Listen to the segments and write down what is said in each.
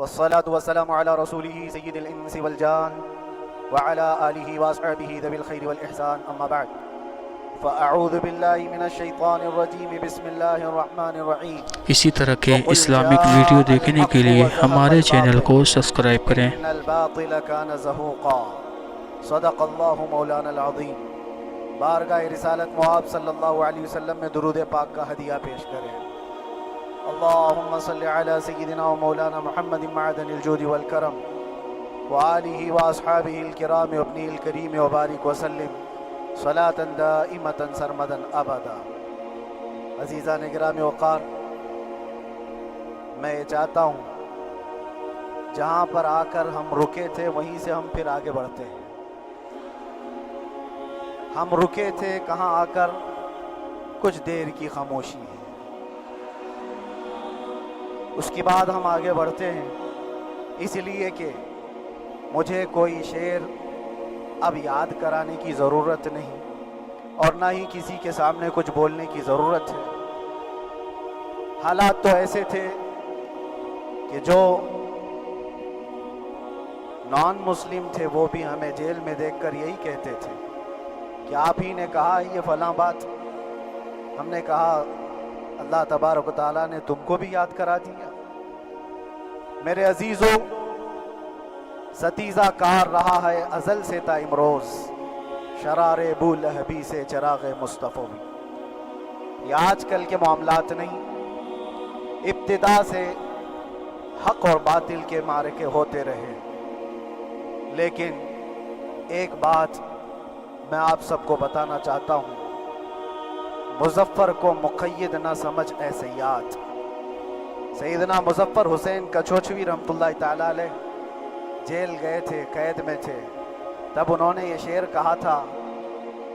والصلاة والسلام على رسوله سيد الإنس والجان وعلى آله وأصحابه ذوي الخير والإحسان أما بعد فأعوذ بالله من الشيطان الرجيم بسم الله الرحمن الرحيم اسی طرح کے اسلامک ویڈیو دیکھنے کے لیے ہمارے چینل کو سبسکرائب کریں۔ إن الباطل كان زهوقا صدق اللہ مولانا العظیم۔ بارگاہ رسالت معاب صلی اللہ علیہ وسلم میں درود پاک کا ہدیہ پیش کریں۔ اللہم صلی علی سیدنا و مولانا محمد معدن الجود والکرم وآلہ واصحابہ الکرام وابنہ الکریم وبارک وسلم صلاة دائمتا سرمدا ابدا۔ عزیزان گرامی وقار، میں یہ چاہتا ہوں جہاں پر آ کر ہم رکے تھے وہیں سے ہم پھر آگے بڑھتے ہیں۔ ہم رکے تھے کہاں آ کر؟ کچھ دیر کی خاموشی ہے، اس کے بعد ہم آگے بڑھتے ہیں، اس لیے کہ مجھے کوئی شعر اب یاد کرانے کی ضرورت نہیں اور نہ ہی کسی کے سامنے کچھ بولنے کی ضرورت ہے۔ حالات تو ایسے تھے کہ جو نان مسلم تھے وہ بھی ہمیں جیل میں دیکھ کر یہی کہتے تھے کہ آپ ہی نے کہا یہ فلاں بات۔ ہم نے کہا اللہ تبارک و تعالیٰ نے تم کو بھی یاد کرا دیا۔ میرے عزیزو، ستیزہ کار رہا ہے ازل سے تا امروز، شرار ابو لہبی سے چراغ مصطفی۔ یہ آج کل کے معاملات نہیں، ابتدا سے حق اور باطل کے معرکے ہوتے رہے۔ لیکن ایک بات میں آپ سب کو بتانا چاہتا ہوں، مظفر کو مقید نہ سمجھ اے سیاد۔ سیدنا مظفر حسین کچھوچوی رحمۃ اللہ تعالیٰ علیہ جیل گئے تھے، قید میں تھے، تب انہوں نے یہ شعر کہا تھا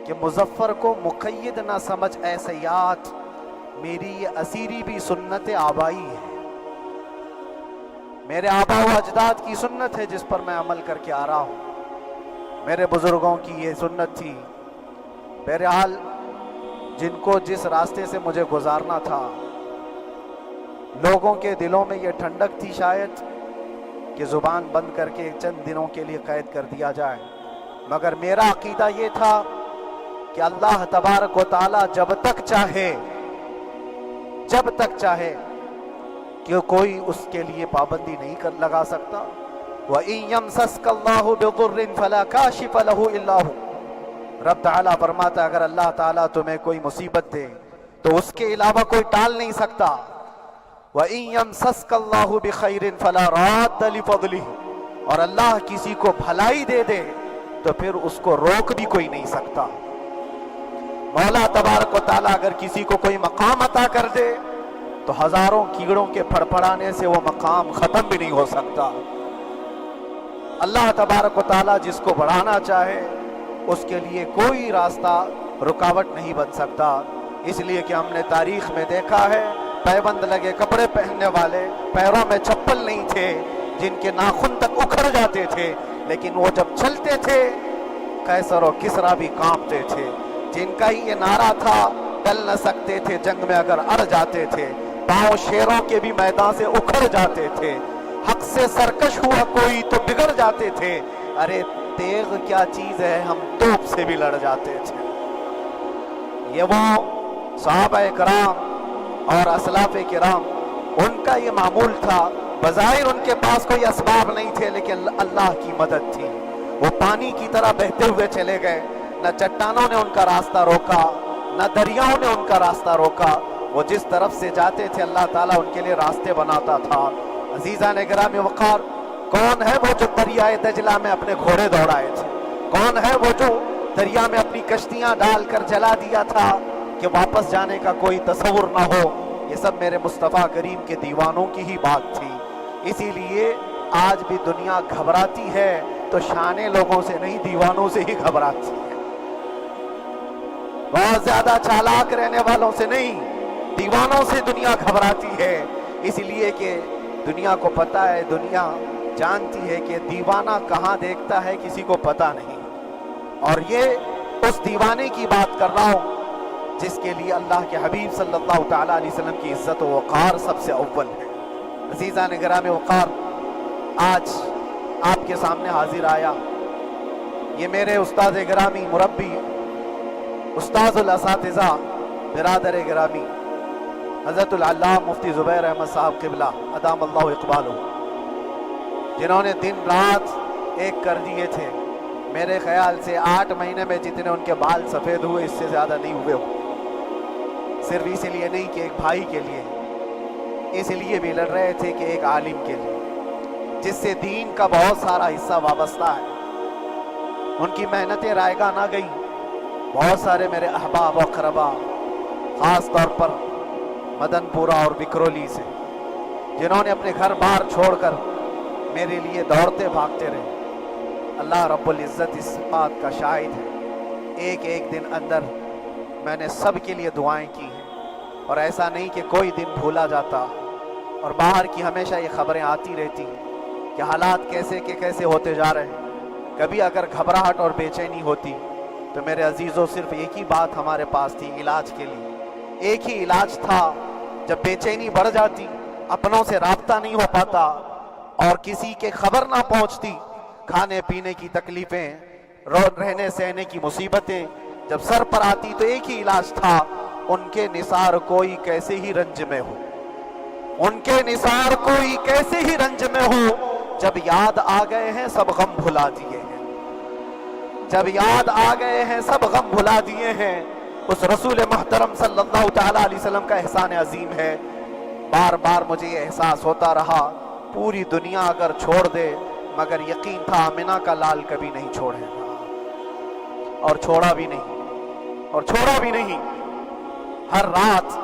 کہ مظفر کو مقید نہ سمجھ اے سیاد، میری یہ اسیری بھی سنت آبائی ہے۔ میرے آبا و اجداد کی سنت ہے جس پر میں عمل کر کے آ رہا ہوں، میرے بزرگوں کی یہ سنت تھی۔ بہرحال جن کو جس راستے سے مجھے گزارنا تھا، لوگوں کے دلوں میں یہ ٹھنڈک تھی شاید کہ زبان بند کر کے چند دنوں کے لیے قید کر دیا جائے، مگر میرا عقیدہ یہ تھا کہ اللہ تبارک و تعالی جب تک چاہے کہ کوئی اس کے لیے پابندی نہیں لگا سکتا۔ وَإِن يَمْسَسْكَ اللَّهُ بِضُرٍّ فَلَا كَاشِفَ لَهُ إِلَّا هُوَ۔ رب تعالیٰ فرماتا ہے اگر اللہ تعالیٰ تمہیں کوئی مصیبت دے تو اس کے علاوہ کوئی ٹال نہیں سکتا۔ وَإِن يَمْسَسْكَ اللَّهُ بِخَيْرٍ فَلَا رَادَّ لِفَضْلِهِ، اور اللہ کسی کو بھلائی دے دے تو پھر اس کو روک بھی کوئی نہیں سکتا۔ مولا تبارک و تعالیٰ اگر کسی کو کوئی مقام عطا کر دے تو ہزاروں کیڑوں کے پھڑپڑانے سے وہ مقام ختم بھی نہیں ہو سکتا۔ اللہ تبارک و تعالیٰ جس کو بڑھانا چاہے اس کے لیے کوئی راستہ رکاوٹ نہیں بن سکتا۔ اس لیے کہ ہم نے تاریخ میں دیکھا ہے پیبند لگے کپڑے پہننے والے، پیروں میں چپل نہیں تھے، جن کے ناخن تک اکھڑ جاتے تھے، لیکن وہ جب چلتے تھے قیصر و کسریٰ بھی کانپتے تھے۔ جن کا ہی یہ نعرہ تھا ٹل نہ سکتے تھے جنگ میں اگر اڑ جاتے تھے، پاؤں شیروں کے بھی میدان سے اکھڑ جاتے تھے، حق سے سرکش ہوا کوئی تو بگڑ جاتے تھے، ارے تیغ کیا چیز ہے ہم توپ سے بھی لڑ جاتے تھے۔ یہ وہ صحابہ کرام اور اسلاف کرام، ان کا یہ معمول تھا۔ بظاہر ان کے پاس کوئی اسباب نہیں تھے لیکن اللہ کی مدد تھی۔ وہ پانی کی طرح بہتے ہوئے چلے گئے، نہ چٹانوں نے ان کا راستہ روکا، نہ دریاؤں نے ان کا راستہ روکا۔ وہ جس طرف سے جاتے تھے اللہ تعالیٰ ان کے لیے راستے بناتا تھا۔ عزیزان گرامی وقار، کون ہے وہ جو دریائے دجلہ میں اپنے گھوڑے دوڑائے تھے؟ کون ہے وہ جو دریا میں اپنی کشتیاں ڈال کر جلا دیا تھا کہ واپس جانے کا کوئی تصور نہ ہو؟ یہ سب میرے مصطفیٰ کریم کے دیوانوں کی ہی بات تھی۔ اسی لیے آج بھی دنیا گھبراتی ہے تو شانے لوگوں سے نہیں، دیوانوں سے ہی گھبراتی ہے۔ بہت زیادہ چالاک رہنے والوں سے نہیں، دیوانوں سے دنیا گھبراتی ہے۔ اس لیے کہ دنیا کو پتہ ہے، دنیا جانتی ہے کہ دیوانہ کہاں دیکھتا ہے کسی کو پتہ نہیں۔ اور یہ اس دیوانے کی بات کر رہا ہوں جس کے لیے اللہ کے حبیب صلی اللہ تعالیٰ علیہ وسلم کی عزت و وقار سب سے اول ہے۔ عزیزان گرامی وقار، آج آپ کے سامنے حاضر آیا. یہ میرے استاد گرامی مربی استاذ الاساتذہ برادر گرامی حضرت العلامہ مفتی زبیر احمد صاحب قبلہ ادام اللہ اقبالہ، جنہوں نے دن رات ایک کر دیے تھے. میرے خیال سے 8 مہینے میں جتنے ان کے بال سفید ہوئے اس سے زیادہ نہیں ہوئے ہو. صرف اس لیے نہیں کہ ایک بھائی کے لیے، اس لیے بھی لڑ رہے تھے کہ ایک عالم کے لیے جس سے دین کا بہت سارا حصہ وابستہ ہے. ان کی محنتیں رائگاں نہ گئیں. بہت سارے میرے احباب و اقربا خاص طور پر مدن پورہ اور بکرولی سے، جنہوں نے اپنے گھر بار چھوڑ کر میرے لیے دوڑتے بھاگتے رہے. اللہ رب العزت اس بات کا شاہد ہے، ایک ایک دن اندر میں نے سب کے لیے دعائیں کی ہیں، اور ایسا نہیں کہ کوئی دن بھولا جاتا. اور باہر کی ہمیشہ یہ خبریں آتی رہتی ہیں کہ حالات کیسے کے کیسے ہوتے جا رہے ہیں. کبھی اگر گھبراہٹ اور بے چینی ہوتی تو میرے عزیزوں صرف ایک ہی بات ہمارے پاس تھی علاج کے لیے. ایک ہی علاج تھا. جب بے چینی بڑھ جاتی، اپنوں سے رابطہ نہیں ہو پاتا اور کسی کے خبر نہ پہنچتی، کھانے پینے کی تکلیفیں، رہنے سہنے کی مصیبتیں جب سر پر آتی، تو ایک ہی علاج تھا، ان کے نثار کوئی کیسے ہی رنج میں ہو، ان کے نثار کوئی کیسے ہی رنج میں ہو. جب یاد آ گئے ہیں سب غم بھلا دیے ہیں، جب یاد آ گئے ہیں سب غم بھلا دیے ہیں. اس رسول محترم صلی اللہ تعالیٰ علیہ وسلم کا احسان عظیم ہے. بار بار مجھے یہ احساس ہوتا رہا، پوری دنیا اگر چھوڑ دے مگر یقین تھا آمنہ کا لال کبھی نہیں چھوڑے گا، اور چھوڑا بھی نہیں، اور چھوڑا بھی نہیں. ہر رات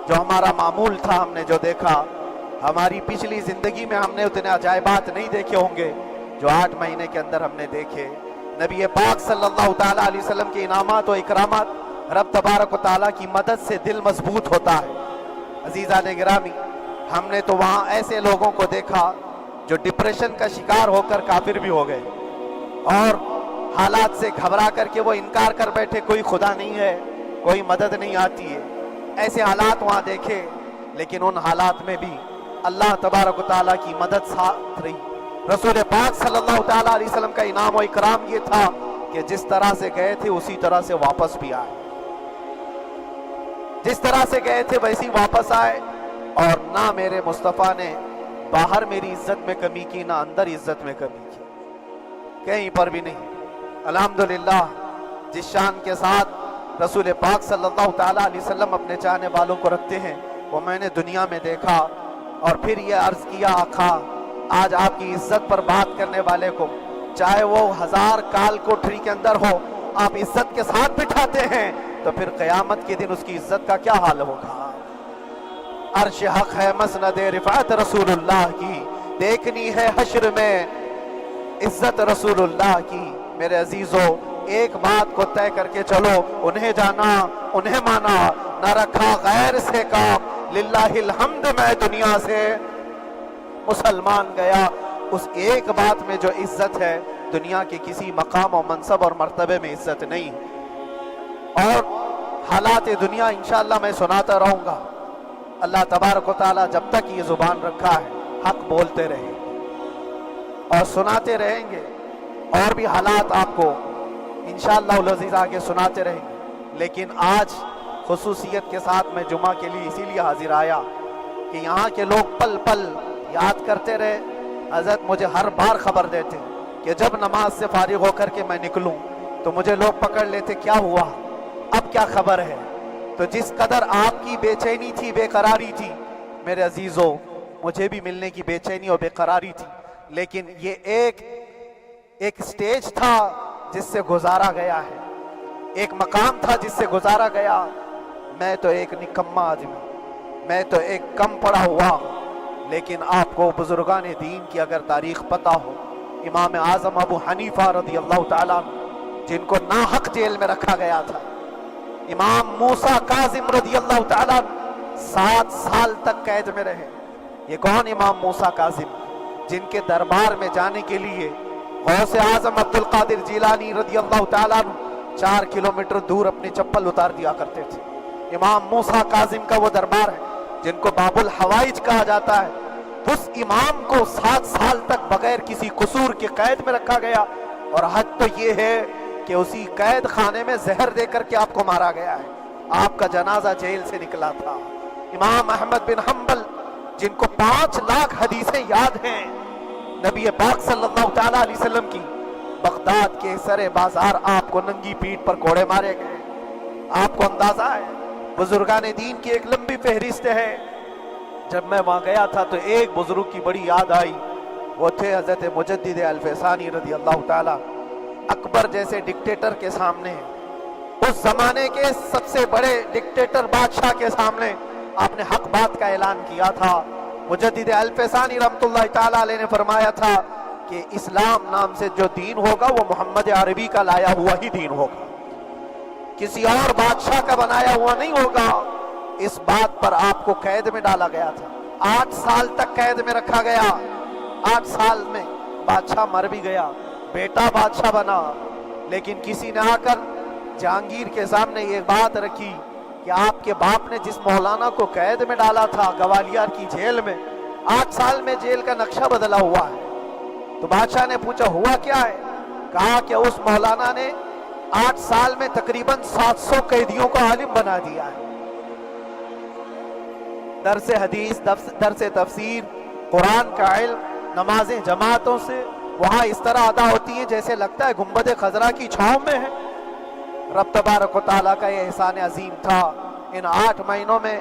جو ہمارا معمول تھا، ہم نے جو دیکھا، ہماری پچھلی زندگی میں ہم نے اتنے عجائبات نہیں دیکھے ہوں گے جو 8 مہینے کے اندر ہم نے دیکھے. نبی پاک صلی اللہ تعالیٰ علیہ وسلم کے انعامات و اکرامات، رب تبارک و تعالیٰ کی مدد سے دل مضبوط ہوتا ہے. عزیزان گرامی، ہم نے تو وہاں ایسے لوگوں کو دیکھا جو ڈپریشن کا شکار ہو کر کافر بھی ہو گئے، اور حالات سے گھبرا کر کے وہ انکار کر بیٹھے، کوئی خدا نہیں ہے، کوئی مدد نہیں آتی ہے. ایسے حالات وہاں دیکھے، لیکن ان حالات میں بھی اللہ تبارک و تعالیٰ کی مدد ساتھ رہی. رسول پاک صلی اللہ تعالیٰ علیہ وسلم کا انعام و اکرام یہ تھا کہ جس طرح سے گئے تھے اسی طرح سے واپس بھی آئے، جس طرح سے گئے تھے ویسی واپس آئے. اور نہ میرے مصطفیٰ نے باہر میری عزت میں کمی کی، نہ اندر عزت میں کمی کی، کہیں پر بھی نہیں. الحمدللہ جس شان کے ساتھ رسول پاک صلی اللہ تعالیٰ علیہ وسلم اپنے چاہنے والوں کو رکھتے ہیں، وہ میں نے دنیا میں دیکھا. اور پھر یہ عرض کیا، آقا آج آپ کی عزت پر بات کرنے والے کو چاہے وہ 1000 کال کوٹھری کے اندر ہو، آپ عزت کے ساتھ بٹھاتے ہیں، تو پھر قیامت کے دن اس کی عزت کا کیا حال ہوگا. عرش حق ہے مسند رفعت رسول اللہ کی، دیکھنی ہے حشر میں عزت رسول اللہ کی. میرے عزیزو، ایک بات کو طے کر کے چلو، انہیں جانا انہیں مانا، نہ رکھا غیر سے کام، للہ الحمد میں دنیا سے مسلمان گیا. اس ایک بات میں جو عزت ہے، دنیا کے کسی مقام و منصب اور مرتبے میں عزت نہیں. اور حالات دنیا انشاءاللہ میں سناتا رہوں گا. اللہ تبارک و تعالیٰ جب تک یہ زبان رکھا ہے، حق بولتے رہیں اور سناتے رہیں گے، اور بھی حالات آپ کو انشاءاللہ العزیز آگے سناتے رہیں گے. لیکن آج خصوصیت کے ساتھ میں جمعہ کے لیے اسی لیے حاضر آیا کہ یہاں کے لوگ پل پل یاد کرتے رہے. حضرت مجھے ہر بار خبر دیتے کہ جب نماز سے فارغ ہو کر کے میں نکلوں تو مجھے لوگ پکڑ لیتے، کیا ہوا، اب کیا خبر ہے. تو جس قدر آپ کی بے چینی تھی، بے قراری تھی، میرے عزیزو مجھے بھی ملنے کی بے چینی اور بے قراری تھی. لیکن یہ ایک سٹیج تھا جس سے گزارا گیا ہے، ایک مقام تھا جس سے گزارا گیا. میں تو ایک نکما آدمی، میں تو ایک کم پڑا ہوا، لیکن آپ کو بزرگان دین کی اگر تاریخ پتہ ہو، امام اعظم ابو حنیفہ رضی اللہ تعالیٰ جن کو ناحق جیل میں رکھا گیا تھا، امام موسیٰ کاظم رضی اللہ تعالیٰ 7 سال تک قید میں رہے. یہ کون امام موسیٰ کاظم، جن کے دربار میں جانے کے لیے غوث اعظم عبد القادر جیلانی رضی اللہ تعالیٰ 4 کلومیٹر دور اپنی چپل اتار دیا کرتے تھے. امام موسیٰ کاظم کا وہ دربار ہے جن کو باب الحوائج کہا جاتا ہے. उस इमाम को 7 साल तक बगैर किसी कसूर के कैद में रखा गया, और हद तो ये है कि उसी कैद खाने में जहर देकर के आपको मारा गया है। आपका जनाजा जेल से निकला था। इमाम अहमद बिन हम्बल, जिनको 5 लाख हदीसें याद हैं नबी पाक सल्लल्लाहु तआला अलैहि वसल्लम की, बगदाद के सरे बाजार आपको नंगी पीठ पर कोड़े मारे गए। आपको अंदाजा है, बुजुर्गान दीन की एक लंबी फहरिस्त है। जब मैं वहां गया था तो एक बुजुर्ग की बड़ी याद आई, वो थे हजरत मुजद्दिद अल-फैसानी रजी अल्लाह ताला। अकबर जैसे डिक्टेटर के सामने, उस जमाने के सबसे बड़े डिक्टेटर बादशाह के सामने आपने हक बात का ऐलान किया था। मुजद्दिद अल-फैसानी रहमतुल्लाह ताला अलैह ने फरमाया था कि इस्लाम नाम से जो दीन होगा वो मोहम्मद अरबी का लाया हुआ ही दीन होगा, किसी और बादशाह का बनाया हुआ नहीं होगा। इस बात पर आपको कैद में डाला गया था। 8 साल तक कैद में रखा गया। 8 साल में बादशाह मर भी गया, बेटा बादशाह बना, लेकिन किसी ने आकर जहांगीर के सामने ये बात रखी कि आपके बाप ने जिस मौलाना को कैद में डाला था ग्वालियर की जेल में, 8 साल में जेल का नक्शा बदला हुआ है। तो बादशाह ने पूछा हुआ क्या है? कहा कि उस मौलाना ने 8 साल में तकरीबन 700 कैदियों को आलिम बना दिया है। दरसे हदीस, दरसे तफसीर, कुरान का इल्म, नमाजें जमातों से वहां इस तरह अदा होती है जैसे लगता है गुंबद खजरा की छांव में है। रब तबारक व तआला का ये एहसान अजीम था। इन 8 महीनों में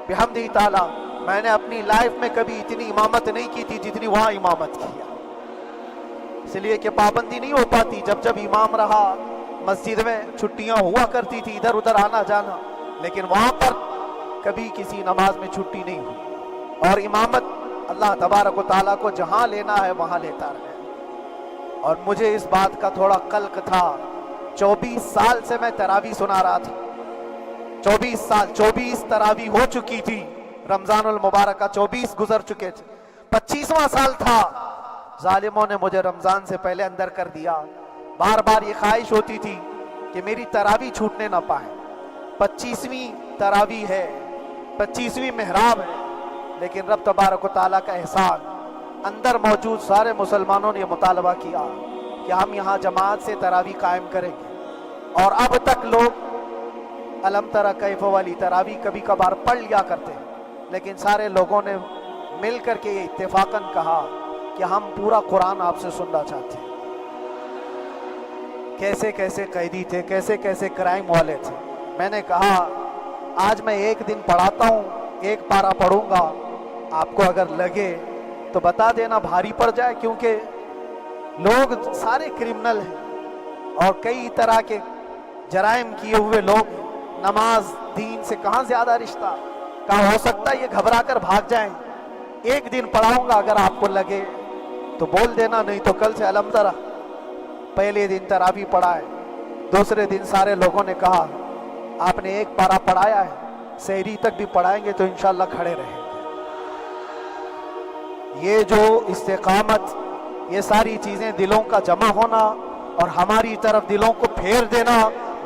बिहम्दिही ताला मैंने अपनी लाइफ में कभी इतनी इमामत नहीं की थी जितनी वहां इमामत किया। इसलिए कि पाबंदी नहीं हो पाती। जब जब इमाम रहा, मस्जिद में छुट्टियां हुआ करती थी, इधर उधर आना जाना, लेकिन वहां पर कभी किसी नमाज में छुट्टी नहीं हुई। और इमामत अल्लाह तबारक व तआला को जहां लेना है वहां लेता रहे। और मुझे इस बात का थोड़ा कल्क था। 24 साल से मैं तरावी सुना रहा था। 24 साल, 24 तरावी हो चुकी थी। रमजानुल मुबारक का 24 गुजर चुके थे। 25वां साल था, जालिमों ने मुझे रमजान से पहले अंदर कर दिया। बार बार ये ख्वाहिश होती थी कि मेरी तरावी छूटने ना पाए। 25वीं तरावी है, 25वीं मेहराब है, लेकिन रब तबारक व तआला का एहसान, अंदर मौजूद सारे मुसलमानों ने मुतालबा किया कि हम यहाँ जमात से तरावी कायम करेंगे। और अब तक लोग अलम तरा कैफ वाली तरावी कभी कभार पढ़ लिया करते हैं, लेकिन सारे लोगों ने मिल करके ये इत्तेफाकन कहा कि हम पूरा कुरान आपसे सुनना चाहते हैं। कैसे कैसे कैदी थे, कैसे कैसे क्राइम वाले थे। मैंने कहा आज मैं एक दिन पढ़ाता हूँ, एक पारा पढ़ूंगा, आपको अगर लगे तो बता देना, भारी पड़ जाए, क्योंकि लोग सारे क्रिमिनल हैं और कई तरह के जराइम किए हुए लोग। नमाज दीन से कहाँ ज्यादा रिश्ता। कहाँ हो सकता है ये घबरा कर भाग जाएं। एक दिन पढ़ाऊंगा, अगर आपको लगे तो बोल देना, नहीं तो कल से अलम तरा। पहले दिन तरावी पढ़ाए, दूसरे दिन सारे लोगों ने कहा आपने एक पारा पढ़ाया है, सहरी तक भी पढ़ाएंगे तो इंशाल्लाह खड़े रहेंगे। ये जो इस्तेकामत, ये सारी चीजें दिलों का जमा होना और हमारी तरफ दिलों को फेर देना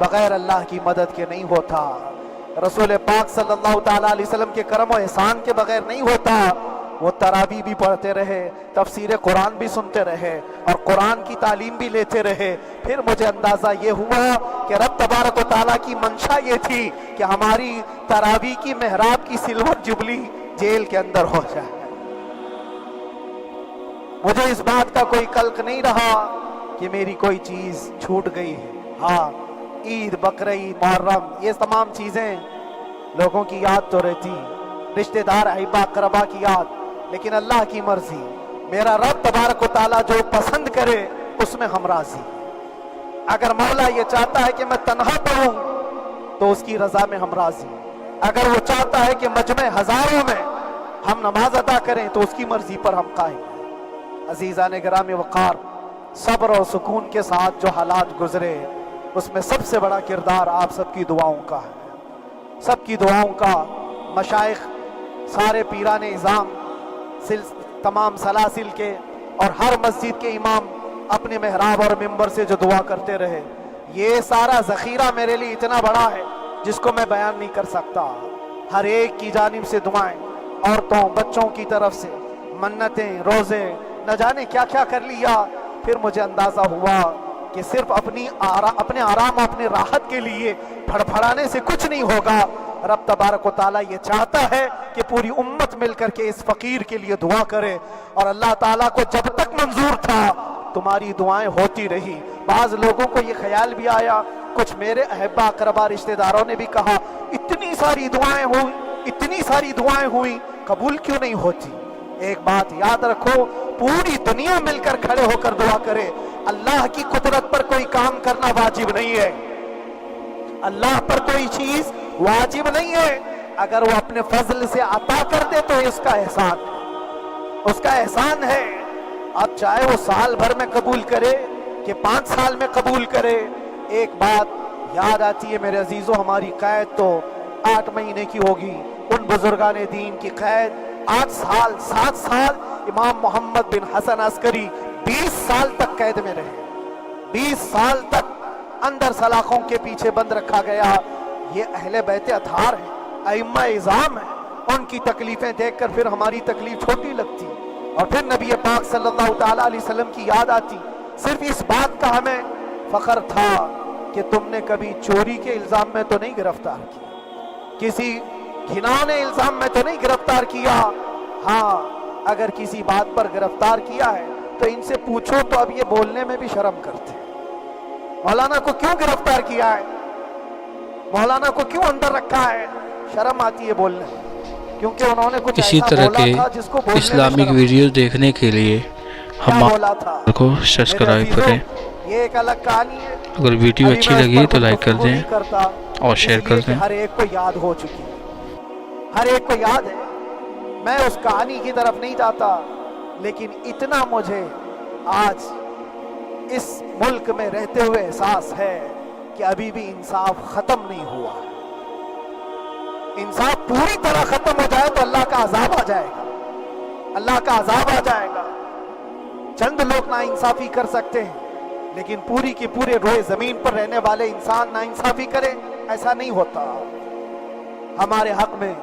बगैर अल्लाह की मदद के नहीं होता। रसूल पाक सल्लल्लाहु ताला अलैहि वसल्लम के करम और एहसान के बगैर नहीं होता। वो तरावी भी पढ़ते रहे, तफसीर कुरान भी सुनते रहे और कुरान की तालीम भी लेते रहे। फिर मुझे अंदाजा ये हुआ कि रब तबारक व तआला की मंशा ये थी कि हमारी तरावी की मेहराब की सिल्वर जुबली जेल के अंदर हो जाए। मुझे इस बात का कोई कल्क नहीं रहा कि मेरी कोई चीज छूट गई है। हाँ, ईद, बकरीद, मुहर्रम, ये तमाम चीजें लोगों की याद तो रहती, रिश्तेदार, अहिबा, अक़रबा की याद, लेकिन अल्लाह की मर्जी। मेरा रब तबारक व तआला जो पसंद करे उसमें हम राजी। अगर मौला ये चाहता है कि मैं तन्हा पढ़ूं तो उसकी रजा में हम राजी। अगर वो चाहता है कि मजमे हजारों में हम नमाज अदा करें तो उसकी मर्जी पर हम कायम। अजीज़ान गिरामी वक़ार, सब्र और सुकून के साथ जो हालात गुजरे उसमें सबसे बड़ा किरदार आप सबकी दुआओं का है। सबकी दुआओं का। मशाइख, सारे पीरान इज़ाम, तमाम सलासिल के और हर मस्जिद के इमाम अपने मेहराब और मिंबर से जो दुआ करते रहे, ये सारा ज़ख़ीरा मेरे लिए इतना बड़ा है जिसको मैं बयान नहीं कर सकता। हर एक की जानिब से दुआएं, औरतों, बच्चों की तरफ से, मन्नतें, रोजे, न जाने क्या क्या कर लिया। फिर मुझे अंदाजा हुआ कि सिर्फ अपने आराम, अपने राहत के लिए फड़फड़ाने से कुछ नहीं होगा। रब तबारक व ताला ये चाहता है कि पूरी उम्मत मिलकर के इस फकीर के लिए दुआ करे, और अल्लाह ताला को जब तक मंजूर था तुम्हारी दुआएं होती रही। बाज लोगों को ये ख्याल भी आया, कुछ मेरे अहब्बा अकरबा रिश्तेदारों ने भी कहा, इतनी सारी दुआएं हुई, इतनी सारी दुआएं हुई, कबूल क्यों नहीं होती? एक बात याद रखो, पूरी दुनिया मिलकर खड़े होकर दुआ करे। अल्लाह की कुदरत पर कोई काम करना वाजिब नहीं है, अल्लाह पर कोई चीज वाजिब नहीं है। अगर वो अपने फजल से अता कर दे तो उसका एहसान, उसका एहसान है। अब चाहे वो साल भर में कबूल करे कि 5 साल में कबूल करे। एक बात याद आती है मेरे अजीजों, हमारी कैद तो 8 महीने की होगी, उन बुजुर्गान दीन की कैद 8 साल 7 साल। इमाम मोहम्मद बिन हसन अस्करी 20 साल तक कैद में रहे, 20 साल तक अंदर सलाखों के पीछे बंद रखा गया। ये अहले बैत अतहार है, अइम्मा इज़ाम है, उनकी तकलीफें देखकर फिर हमारी तकलीफ छोटी लगती, और फिर नबी पाक सल्लल्लाहु ताला अलैहि वसल्लम की याद आती। सिर्फ इस बात का हमें फख्र था कि तुमने कभी चोरी के इल्जाम में तो नहीं गिरफ्तार किया, किसी घिनौने इल्जाम में तो नहीं गिरफ्तार किया। हाँ, अगर किसी बात पर गिरफ्तार किया है तो इनसे पूछो तो अब ये बोलने में भी शर्म करते हैं। मौलाना को क्यों गिरफ्तार किया है, मौलाना को क्यों अंदर रखा है, शर्म आती है बोलने, क्योंकि उन्होंने कुछ इसी ऐसा तरह बोला था के जिसको बोलने में इस्लामिक शर्म। वीडियो देखने के लिए क्या हमारे बोला था? को सब्सक्राइब मेरे करें। अजीजों, ये एक अलग कहानी है। अगर वीडियो अभी अच्छी मैं उस लगी पर तो कुछ लाइक कर गुफ्तगू नहीं दें करता, और शेयर कर इसलिए कि दें। हर एक को याद हो चुकी है, हर एक को याद है। मैं उस कहानी की तरफ नहीं जाता, लेकिन इतना मुझे आज इस मुल्क में रहते हुए एहसास है कि अभी भी इंसाफ खत्म नहीं हुआ। इंसाफ पूरी तरह खत्म हो जाए तो अल्लाह का अजाब आ जाएगा, अल्लाह का अजाब आ जाएगा। चंद लोग नाइंसाफी कर सकते हैं, लेकिन पूरी की पूरे रोए जमीन पर रहने वाले इंसान नाइंसाफी करे, ऐसा नहीं होता। हमारे हक में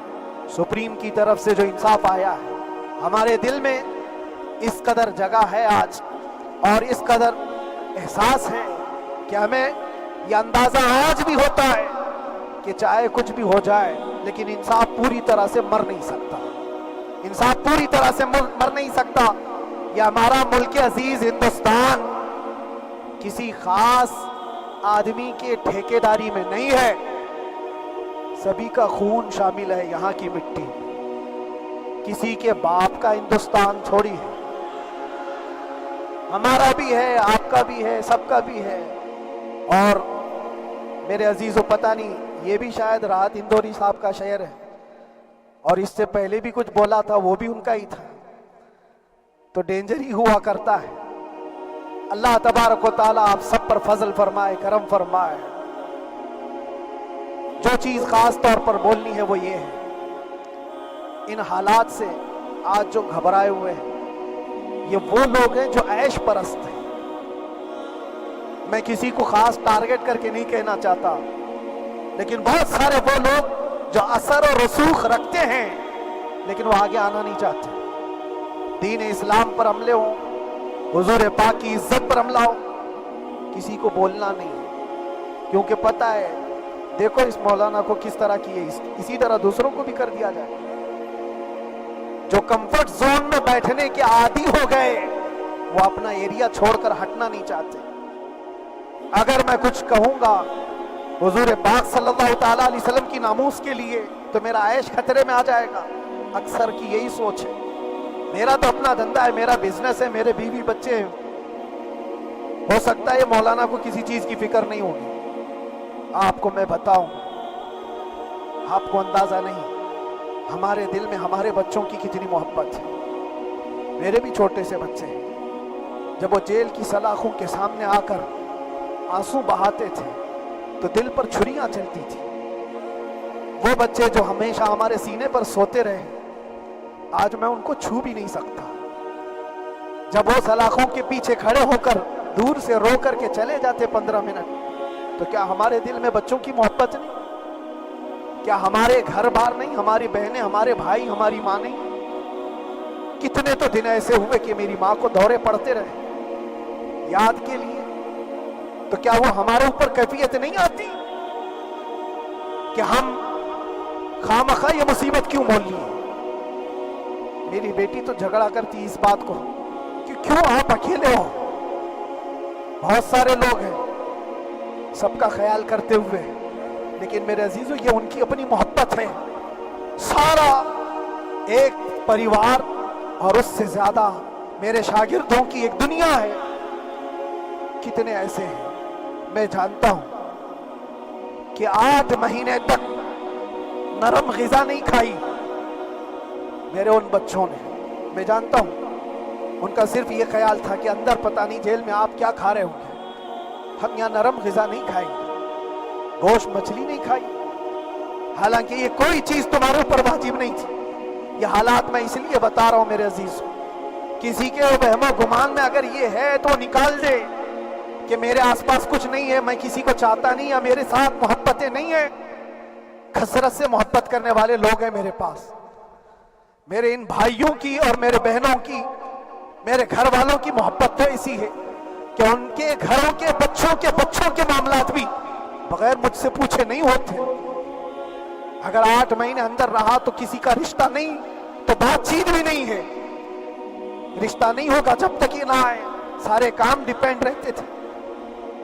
सुप्रीम की तरफ से जो इंसाफ आया है, हमारे दिल में इस कदर जगह है आज, और इस कदर एहसास है कि हमें यह अंदाजा आज भी होता है कि चाहे कुछ भी हो जाए, लेकिन इंसाफ पूरी तरह से मर नहीं सकता, इंसाफ पूरी तरह से मर नहीं सकता। यह हमारा मुल्क अजीज हिंदुस्तान किसी खास आदमी के ठेकेदारी में नहीं है, सभी का खून शामिल है यहाँ की मिट्टी में। किसी के बाप का हिंदुस्तान थोड़ी है, हमारा भी है, आपका भी है, सबका भी है। और मेरे अजीजों, पता नहीं, ये भी शायद राहत इंदौरी साहब का शेर है, और इससे पहले भी कुछ बोला था, वो भी उनका ही था, तो डेंजर ही हुआ करता है। अल्लाह तबारक व ताला आप सब पर फजल फरमाए, करम फरमाए। जो चीज खास तौर पर बोलनी है वो ये है, इन हालात से आज जो घबराए हुए हैं, ये वो लोग हैं जो ऐश परस्त हैं। मैं किसी को खास टारगेट करके नहीं कहना चाहता, लेकिन बहुत सारे वो लोग जो असर और रसूख रखते हैं, लेकिन वो आगे आना नहीं चाहते। दीन इस्लाम पर हमले हो, हुजूर पाक की इज्जत पर हमला हो, किसी को बोलना नहीं है, क्योंकि पता है, देखो इस मौलाना को किस तरह किए, इसी तरह दूसरों को भी कर दिया जाए। जो कंफर्ट जोन में बैठने के आदी हो गए, वो अपना एरिया छोड़कर हटना नहीं चाहते। अगर मैं कुछ कहूंगा हुजूर पाक सल्लल्लाहु ताला अलैहि वसल्लम की नामूस के लिए, तो मेरा ऐश खतरे में आ जाएगा। अक्सर की यही सोच है, मेरा तो अपना धंधा है, मेरा बिजनेस है, मेरे बीवी बच्चे हैं, हो सकता है मौलाना को किसी चीज की फिक्र नहीं होगी। आपको मैं बताऊं, आपको अंदाजा नहीं, हमारे दिल में हमारे बच्चों की कितनी मोहब्बत है। मेरे भी छोटे से बच्चे हैं, जब वो जेल की सलाखों के सामने आकर आंसू बहाते थे तो दिल पर छुरियां चलती थी। वो बच्चे जो हमेशा हमारे सीने पर सोते रहे, आज मैं उनको छू भी नहीं सकता। जब वो सलाखों के पीछे खड़े होकर दूर से रो करके चले जाते 15 मिनट, तो क्या हमारे दिल में बच्चों की मोहब्बत नहीं? क्या हमारे घर बार नहीं, हमारी बहनें, हमारे भाई, हमारी माँ नहीं? कितने तो दिन ऐसे हुए कि मेरी माँ को दौरे पड़ते रहे याद के लिए। तो क्या वो हमारे ऊपर कैफियत नहीं आती कि हम खामखा ये मुसीबत क्यों मोल ली? मेरी बेटी तो झगड़ा करती इस बात को कि क्यों आप अकेले हो, बहुत सारे लोग हैं सबका ख्याल करते हुए। लेकिन मेरे अजीजों, ये उनकी अपनी मोहब्बत है, सारा एक परिवार और उससे ज्यादा मेरे शागिर्दों की एक दुनिया है। कितने ऐसे हैं, मैं जानता हूं कि 8 महीने तक नरम ग़िज़ा नहीं खाई मेरे उन बच्चों ने। मैं जानता हूं उनका सिर्फ ये ख्याल था कि अंदर पता नहीं जेल में आप क्या खा रहे होंगे, हम यहाँ नरम ग़िज़ा नहीं खाएंगे, गोश्त मछली नहीं खाई। हालांकि ये कोई चीज तुम्हारे ऊपर वाजिब नहीं थी। ये हालात मैं इसलिए बता रहा हूं मेरे अजीज, किसी के वहमो गुमान में अगर ये है तो निकाल दे कि मेरे आसपास कुछ नहीं है, मैं किसी को चाहता नहीं, या मेरे साथ मोहब्बतें नहीं है। कसरत से मोहब्बत करने वाले लोग हैं मेरे पास। मेरे इन भाइयों की और मेरे बहनों की, मेरे घर वालों की मोहब्बत तो ऐसी है कि उनके घरों के बच्चों के मामलात भी बगैर मुझसे पूछे नहीं होते। अगर 8 महीने अंदर रहा तो किसी का रिश्ता नहीं, तो बातचीत भी नहीं है। रिश्ता नहीं होगा जब तक ये ना आए, सारे काम डिपेंड रहते थे।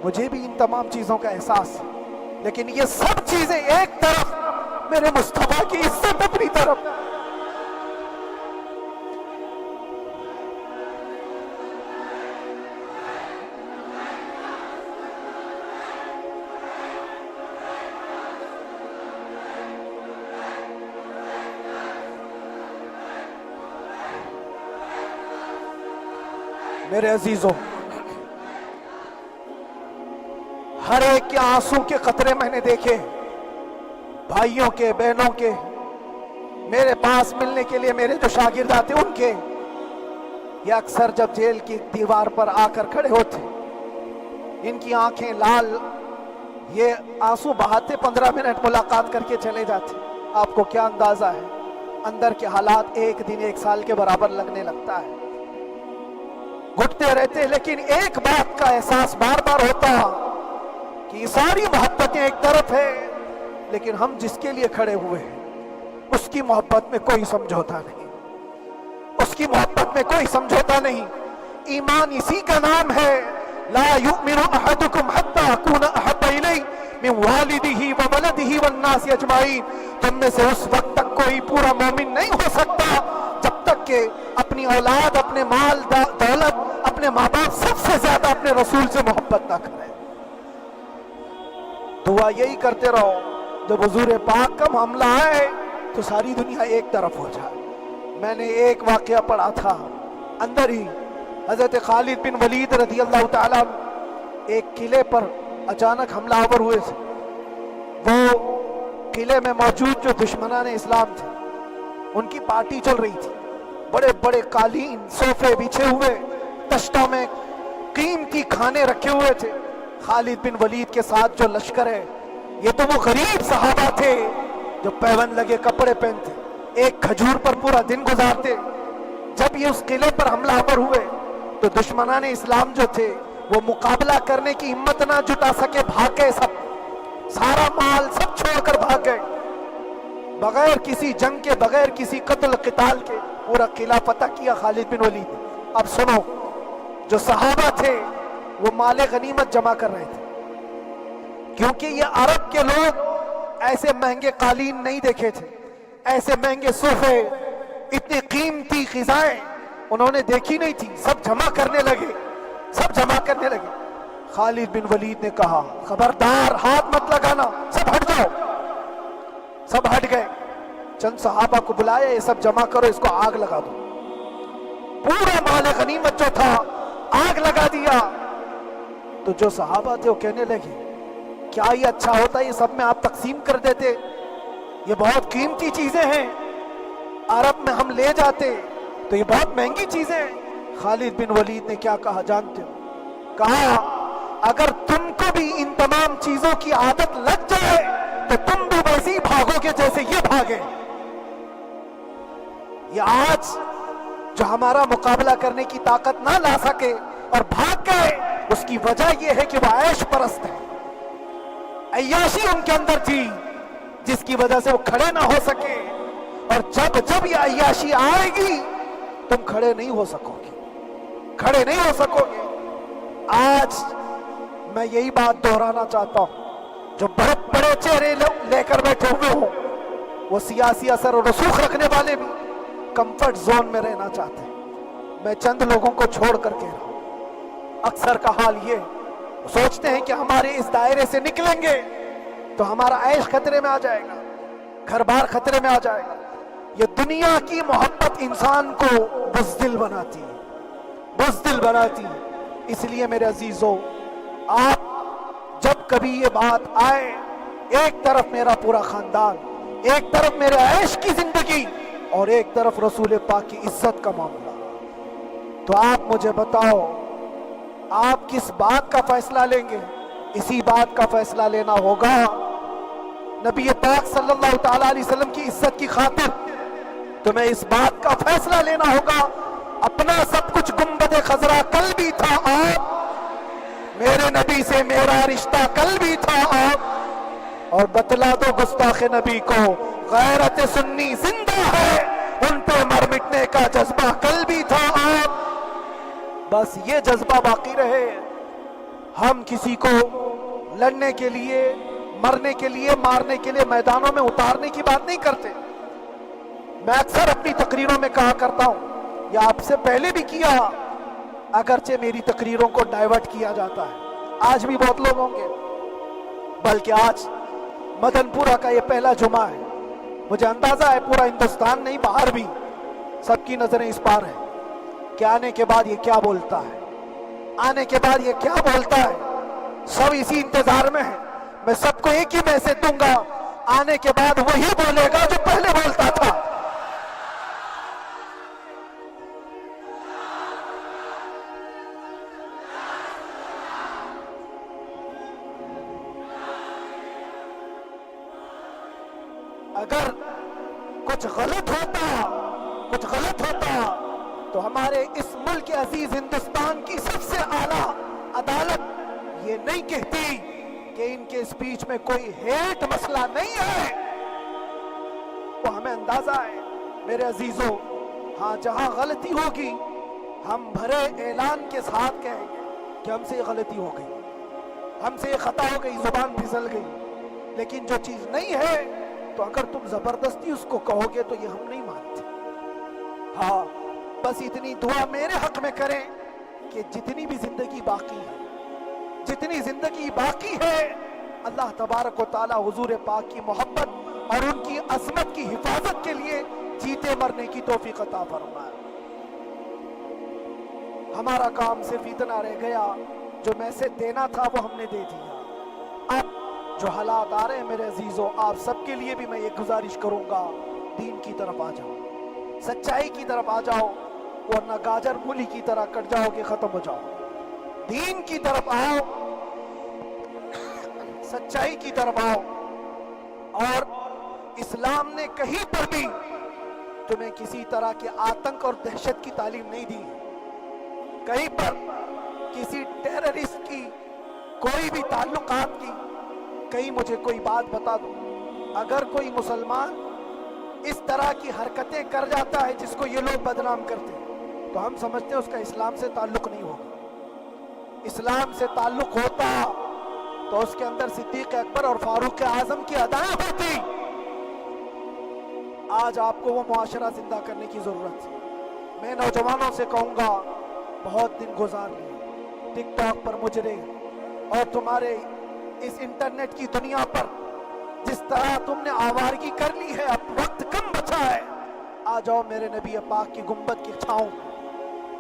मुझे भी इन तमाम चीजों का एहसास है, लेकिन ये सब चीजें एक तरफ, मेरे मुस्तफा की इज्जत अपनी तरफ। मेरे अजीजों, हर एक के आंसू के कतरे मैंने देखे, भाइयों के, बहनों के, मेरे पास मिलने के लिए मेरे जो शागिर्द आते उनके। ये अक्सर जब जेल की दीवार पर आकर खड़े होते, इनकी आंखें लाल, ये आंसू बहाते 15 मिनट मुलाकात करके चले जाते। आपको क्या अंदाजा है, अंदर के हालात 1 दिन 1 साल के बराबर लगने लगता है। घुटते रहते, लेकिन एक बात का एहसास बार बार होता कि ये सारी मोहब्बतें एक तरफ है, लेकिन हम जिसके लिए खड़े हुए हैं उसकी मोहब्बत में कोई समझौता नहीं, उसकी मोहब्बत में कोई समझौता नहीं। ईमान इसी का नाम है, ला युमिनु अहदुकुम हत्ता अकूना अहब्बा इलैहि मिन वालिदिही व वलदिही वन नास अजमाइन। तुम में से उस वक्त तक कोई पूरा मोमिन नहीं हो सकता जब तक के अपनी औलाद, अपने माल दौलत, अपने माँ बाप, सबसे ज्यादा अपने रसूल से मोहब्बत ना करे। दुआ यही करते रहो, जब हुजूर पाक का मामला आए तो सारी दुनिया एक तरफ हो जाए। मैंने एक वाकया पढ़ा था, अंदर ही हजरत खालिद बिन वलीद रज़ी अल्लाह ताला एक किले पर अचानक हमलावर हुए थे। वो किले में मौजूद जो दुश्मनान इस्लाम थे, उनकी पार्टी चल रही थी। बड़े बड़े कालीन, सोफे बिछे हुए, तश्तों में कीमती खाने रखे हुए थे। खालिद बिन वलीद के साथ जो लश्कर है, ये तो वो गरीब सहाबा थे जो पैबंद लगे कपड़े पहनते, एक खजूर पर पूरा दिन गुजारते। जब ये उस किले पर हमलावर हुए तो दुश्मनाने इस्लाम जो थे वो मुकाबला करने की हिम्मत ना जुटा सके, भाग गए सब, सारा माल सब छोड़कर भाग गए, बगैर किसी जंग के, बगैर किसी कत्ल क़िताल के पूरा किला फतह किया खालिद बिन वलीद। अब सुनो, जो सहाबा थे वो माले गनीमत जमा कर रहे थे, क्योंकि ये अरब के लोग ऐसे महंगे कालीन नहीं देखे थे, ऐसे महंगे सोफे, इतनी कीमती ग़िज़ाएं उन्होंने देखी नहीं थी। सब जमा करने लगे, सब जमा करने लगे। खालिद बिन वलीद ने कहा, खबरदार, हाथ मत लगाना, सब हट जाओ। सब हट गए। चंद सहाबा को बुलाया, ये सब जमा करो, इसको आग लगा दो। पूरा माल गनीमत जो था आग लगा दिया। तो जो सहाबा थे वो कहने लगे, क्या ये अच्छा होता, ये सब में आप तकसीम कर देते, ये बहुत कीमती चीजें हैं, अरब में हम ले जाते तो ये बहुत महंगी चीजें हैं। खालिद बिन वलीद ने क्या कहा जानते हो? कहा, अगर तुमको भी इन तमाम चीजों की आदत लग जाए तो तुम भी वैसे ही भागोगे जैसे ये भागे। ये आज जो हमारा मुकाबला करने की ताकत ना ला सके और भाग गए, उसकी वजह यह है कि वह ऐश परस्त है। अय्याशी उनके अंदर थी जिसकी वजह से वो खड़े ना हो सके, और जब जब ये अय्याशी आएगी तुम खड़े नहीं हो सकोगे, खड़े नहीं हो सकोगे। आज मैं यही बात दोहराना चाहता हूं, जो बड़े बड़े चेहरे लेकर बैठे हुए हो, वो सियासी असर और रसूख रखने वाले भी कंफर्ट जोन में रहना चाहते हैं। मैं चंद लोगों को छोड़ कर कह रहा हूं, अक्सर का हाल ये सोचते हैं कि हमारे इस दायरे से निकलेंगे तो हमारा ऐश खतरे में आ जाएगा, घर बार खतरे में आ जाएगा। ये दुनिया की मोहब्बत इंसान को बुज़दिल बनाती है, बुज़दिल बनाती है। इसलिए मेरे अजीजों, आप जब कभी ये बात आए, एक तरफ मेरा पूरा खानदान, एक तरफ मेरे ऐश की जिंदगी और एक तरफ रसूल पाक की इज्जत का मामला, तो आप मुझे बताओ आप किस बात का फैसला लेंगे? इसी बात का फैसला लेना होगा नबी पाक सल्लल्लाहु ताला अलैहि वसल्लम की इज्जत की खातिर। तुम्हें इस बात का फैसला लेना होगा, अपना सब कुछ गुंबद खजरा कल भी था आप, मेरे नबी से मेरा रिश्ता कल भी था आप, और बतला दो गुस्ताखे नबी को गैरत सुन्नी जिंदा है, उन पे मर मिटने का जज्बा कल भी था आप। बस ये जज्बा बाकी रहे। हम किसी को लड़ने के लिए, मरने के लिए, मारने के लिए मैदानों में उतारने की बात नहीं करते। मैं अक्सर अपनी तकरीरों में कहा करता हूं, या आपसे पहले भी किया, अगरचे मेरी तकरीरों को डाइवर्ट किया जाता है, आज भी बहुत लोग होंगे, बल्कि आज मदनपुरा का ये पहला जुमा है। मुझे अंदाजा है पूरा हिंदुस्तान नहीं, बाहर भी सबकी नजरें इस पार है कि आने के बाद ये क्या बोलता है, आने के बाद ये क्या बोलता है। सब इसी इंतजार में है। मैं सबको एक ही मैसेज दूंगा, आने के बाद वही बोलेगा जो पहले बोलता था। अगर कुछ गलत होता तो हमारे इस मुल्क के अजीज हिंदुस्तान की सबसे आला अदालत ये नहीं कहती कि इनके स्पीच में कोई हेट मसला नहीं है। वो हमें अंदाजा है मेरे अजीजों। हाँ, जहां गलती होगी हम भरे ऐलान के साथ कहेंगे कि हमसे ये गलती हो गई, हमसे ये खता हो गई, जुबान फिसल गई। लेकिन जो चीज नहीं है तो अगर तुम जबरदस्ती उसको कहोगे तो ये हम नहीं मानते। हाँ, बस इतनी दुआ मेरे हक में करें कि जितनी भी जिंदगी बाकी है, जितनी जिंदगी बाकी है, अल्लाह तबारक व तआला हुजूर पाक की मोहब्बत और उनकी अज़मत की हिफाजत के लिए जीते मरने की तौफीक अता फरमाए। हमारा काम सिर्फ इतना रह गया, जो मैसेज देना था वो हमने दे दिया। अब जो हालात आ रहे हैं मेरे अजीजों, आप सबके लिए भी मैं ये गुजारिश करूंगा, दीन की तरफ आ जाओ, सच्चाई की तरफ आ जाओ, वरना गाजर मूली की तरह कट जाओगे, खत्म हो जाओ। दीन की तरफ आओ, सच्चाई की तरफ आओ। और इस्लाम ने कहीं पर भी तुम्हें किसी तरह के आतंक और दहशत की तालीम नहीं दी। कहीं पर किसी टेररिस्ट की कोई भी ताल्लुकात की, कहीं मुझे कोई बात बता दो। अगर कोई मुसलमान इस तरह की हरकतें कर जाता है जिसको ये लोग बदनाम करते हैं, तो हम समझते हैं उसका इस्लाम से ताल्लुक नहीं होगा। इस्लाम से ताल्लुक होता तो उसके अंदर सिद्दीक अकबर और फारूक आजम की अदाएं होती। आज आपको वो मुआशरा जिंदा करने की जरूरत है। मैं नौजवानों से कहूंगा, बहुत दिन गुजार लिए टिकटॉक पर मुजरे और तुम्हारे इस इंटरनेट की दुनिया पर जिस तरह तुमने आवारगी कर ली है, अब वक्त कम बचा है। आ जाओ मेरे नबी पाक की गुंबद की छांव,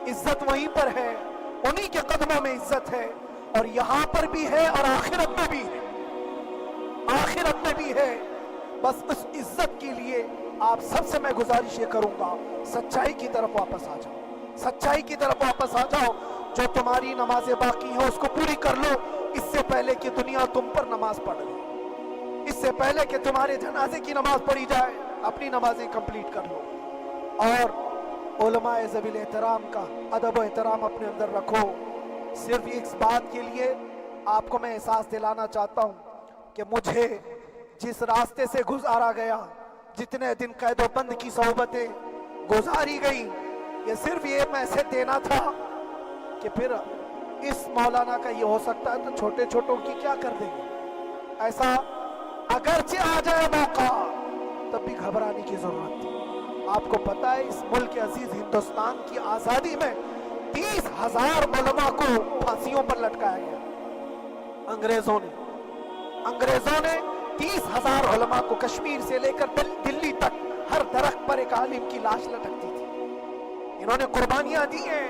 इज्जत वहीं पर है, उन्हीं के कदमों में इज्जत है, और यहां पर भी है और आखिरत में भी है, आखिरत में भी है। बस उस इज्जत के लिए आप सबसे मैं गुजारिश ये करूंगा, सच्चाई की तरफ वापस आ जाओ, सच्चाई की तरफ वापस आ जाओ। जो तुम्हारी नमाजें बाकी हैं उसको पूरी कर लो, इससे पहले कि दुनिया तुम पर नमाज पढ़ ले, इससे पहले कि तुम्हारे जनाजे की नमाज पढ़ी जाए, अपनी नमाजें कंप्लीट कर लो। और उलमा ज़वील एहतराम का अदब व एहतराम अपने अंदर रखो। सिर्फ इस बात के लिए आपको मैं एहसास दिलाना चाहता हूँ कि मुझे जिस रास्ते से गुजारा गया, जितने दिन कैदोबंद की सोहबतें गुजारी गई, ये सिर्फ ये मैसेज देना था कि फिर इस मौलाना का ये हो सकता है तो छोटे छोटों की क्या कर देंगे। ऐसा अगरचे आ जाए मौका तब भी घबराने की जरूरत थी। आपको पता है इस मुल्क के अजीज हिंदुस्तान की आजादी में 30,000 उलमा को फांसियों पर लटकाया गया। अंग्रेजों ने 30,000 उलमा को कश्मीर से लेकर दिल्ली तक हर दरख्त पर एक आलिम की लाश लटकती थी। इन्होंने कुर्बानियां दी हैं,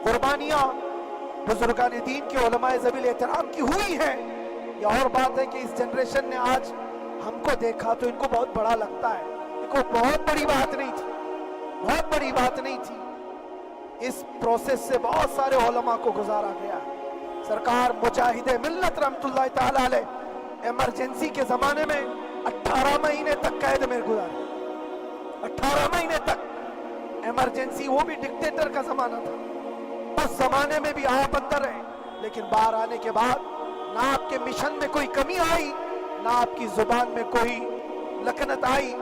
कुर्बानियां बुजुर्गान दीन के उलमा ज़वील एहतराम की हुई है। ये और बात है कि इस जनरेशन ने आज हमको देखा तो इनको बहुत बड़ा लगता है, इनको बहुत बड़ी बात नहीं थी, बहुत बड़ी बात नहीं थी। इस प्रोसेस से बहुत सारे उलमा को गुजारा गया। सरकार मुजाहिदे मिल्लत रहमतुल्लाह ताला अलैह इमरजेंसी के जमाने में 18 महीने तक कैद में गुजारे। 18 महीने तक इमरजेंसी, वो भी डिक्टेटर का जमाना था। उस जमाने में भी आप अंदर रहे, लेकिन बाहर आने के बाद ना आपके मिशन में कोई कमी आई, ना आपकी जुबान में कोई लकनत आई।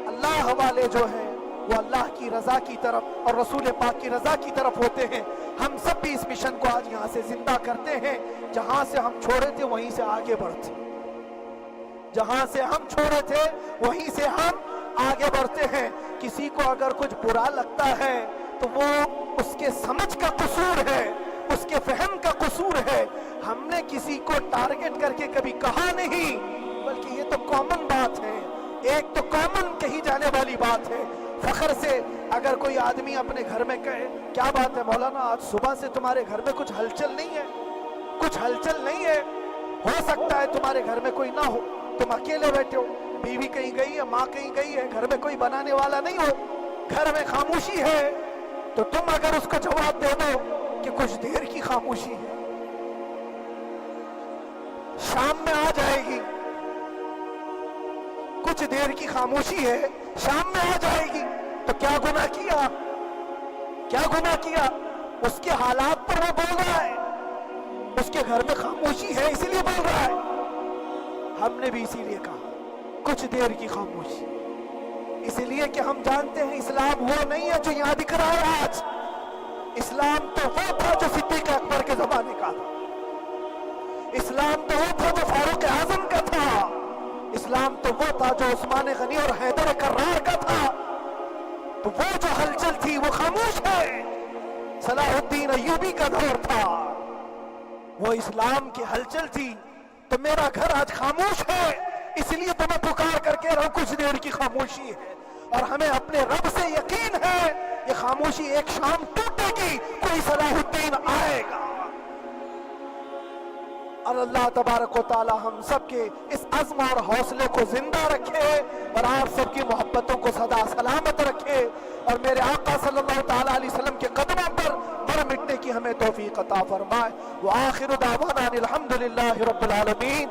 अल्लाह वाले जो हैं वो अल्लाह की रजा की तरफ और रसूल पाक की रजा की तरफ होते हैं। हम सब भी इस मिशन को आज यहाँ से जिंदा करते हैं। जहां से हम छोड़े थे वहीं से आगे बढ़ते, जहां से हम छोड़े थे वहीं से हम आगे बढ़ते हैं। किसी को अगर कुछ बुरा लगता है तो वो उसके समझ का कसूर है, उसके फहम का कसूर है। हमने किसी को टारगेट करके कभी कहा नहीं, बल्कि ये तो कॉमन बात है, एक तो कॉमन कही जाने वाली बात है। फखर से अगर कोई आदमी अपने घर में कहे, क्या बात है मौलाना, आज सुबह से तुम्हारे घर में कुछ हलचल नहीं है, कुछ हलचल नहीं है, हो सकता है तुम्हारे घर में कोई ना हो, तुम अकेले बैठे हो, बीवी कहीं गई है, माँ कहीं गई है, घर में कोई बनाने वाला नहीं हो, घर में खामोशी है, तो तुम अगर उसको जवाब दे दो कि कुछ देर की खामोशी है, शाम में आ जाएगी, कुछ देर की खामोशी है, शाम में आ जाएगी, तो क्या गुनाह किया, क्या गुनाह किया? उसके हालात पर वो बोल रहा है, उसके घर में खामोशी है इसलिए बोल रहा है। हमने भी इसीलिए कहा कुछ देर की खामोशी, इसलिए कि हम जानते हैं इस्लाम वो नहीं है जो यहां दिख रहा है आज। इस्लाम तो वो था जो सिद्दीक अकबर के जमाने का था, इस्लाम तो वो था जो फारूक आजम का था, इस्लाम तो वो था जो उस्मान गनी और हैदर कर्रार का था। तो वो जो हलचल थी वो खामोश है। सलाहुद्दीन अय्यूबी का दौर था, वो इस्लाम की हलचल थी। तो मेरा घर आज खामोश है, इसलिए तो मैं पुकार करके रहा हूं कुछ देर की खामोशी है। और हमें अपने रब से यकीन है ये खामोशी एक शाम टूटेगी, कोई सलाहुद्दीन आएगा। और अल्लाह तबारक व तआला हम सबके इस अज़्म और हौसले को जिंदा रखे और आप सबकी मोहब्बतों को सदा सलामत रखे और मेरे आका सल्लल्लाहु तआला अलैहि वसल्लम के कदमों पर मर मिटने की हमें तौफीक अता फरमाए। व आखिरु दावाना अनिल हम्दुलिल्लाहि रब्बिल आलमीन।